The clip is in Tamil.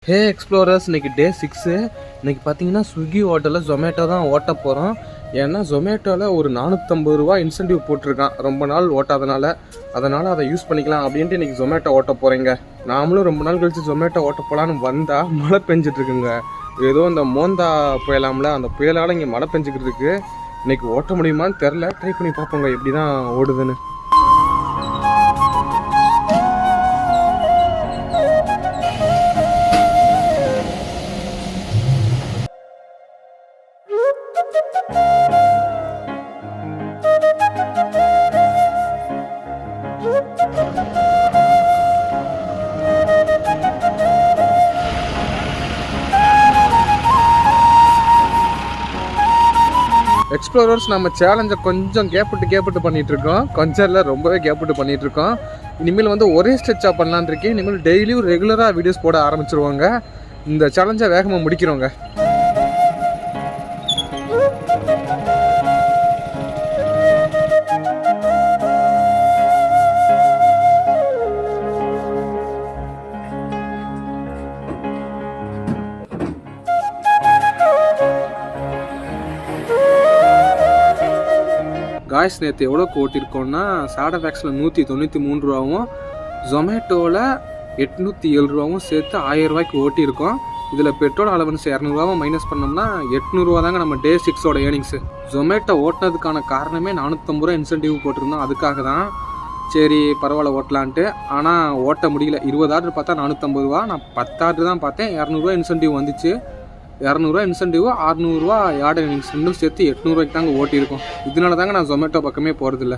ஹே எக்ஸ்ப்ளோரர்ஸ், இன்றைக்கி டே 6. இன்றைக்கி பார்த்தீங்கன்னா ஸ்விக்கி ஹோட்டலில் ஜொமேட்டோ தான் ஓட்ட போகிறோம். ஏன்னா ஜொமேட்டோவில் ஒரு 450 ரூபா இன்சென்டிவ் போட்டிருக்கான், ரொம்ப நாள் ஓட்டாதனால. அதனால் அதை யூஸ் பண்ணிக்கலாம் அப்படின்ட்டு இன்றைக்கி ஜொமேட்டோ ஓட்ட போகிறேங்க. நாமளும் ரொம்ப நாள் கழித்து ஜொமேட்டோ ஓட்ட போகலான்னு வந்தால் மழை பெஞ்சிட்ருக்குங்க. ஏதோ இந்த மோந்தா புயலாம்ல, அந்த புயலால் இங்கே மழை பெஞ்சிக்கிட்டு இருக்கு. இன்றைக்கி ஓட்ட முடியுமான்னு தெரில, ட்ரை பண்ணி பார்ப்போங்க எப்படி தான் ஓடுதுன்னு. எக்ஸ்ப்ளோரர்ஸ், நம்ம சேலஞ்சை கொஞ்சம் கேப்பிட்டு பண்ணிகிட்டு இருக்கோம். கொஞ்சம் இல்லை, ரொம்பவே கேப்பிட்டு பண்ணிகிட்டு இருக்கோம். இனிமேல் வந்து ஒரே ஸ்ட்ரெச்சாக பண்ணலான் இருக்கேன். இனிமேல் டெய்லியும் ரெகுலராக வீடியோஸ் போட ஆரம்பிச்சிருவாங்க. இந்த சேலஞ்சை வேகமாக முடிக்கிறோங்க. காய்ஸ், நேற்று எவ்வளோக்கு ஓட்டியிருக்கோன்னா சாடஃபேக்ஸில் 193 ரூபாவும் ஜொமேட்டோவில் 807 ரூபாவும் சேர்த்து 1000 ரூபாய்க்கு ஓட்டியிருக்கோம். இதில் பெட்ரோல் அலவன்ஸ் 200 ரூபாவை மைனஸ் பண்ணோம்னா 800 ரூபா தாங்க நம்ம டே 6ஓட ஏர்னிங்ஸு. ஜொமேட்டோ ஓட்டினதுக்கான காரணமே 450 ரூபா இன்சென்டிவ் போட்டிருந்தோம், அதுக்காக தான். சரி பரவாயில்ல ஓட்டலான்ட்டு. ஆனால் ஓட்ட முடியல. 20 ஆர்டர் பார்த்தா 450 ரூபா, நான் 10 ஆர்டர் தான் பார்த்தேன். 200 ரூபா இன்சென்டிவ் வந்துச்சு. 200 ரூபா இன்சென்டிவ், 600 ரூபா ஆர்டர் இன்சென்டிவ் சேர்த்து 800 ரூபாய்க்கு தாங்க ஓட்டியிருக்கோம். இதனால தாங்க நான் ஜொமேட்டோ பக்கமே போகிறதில்ல.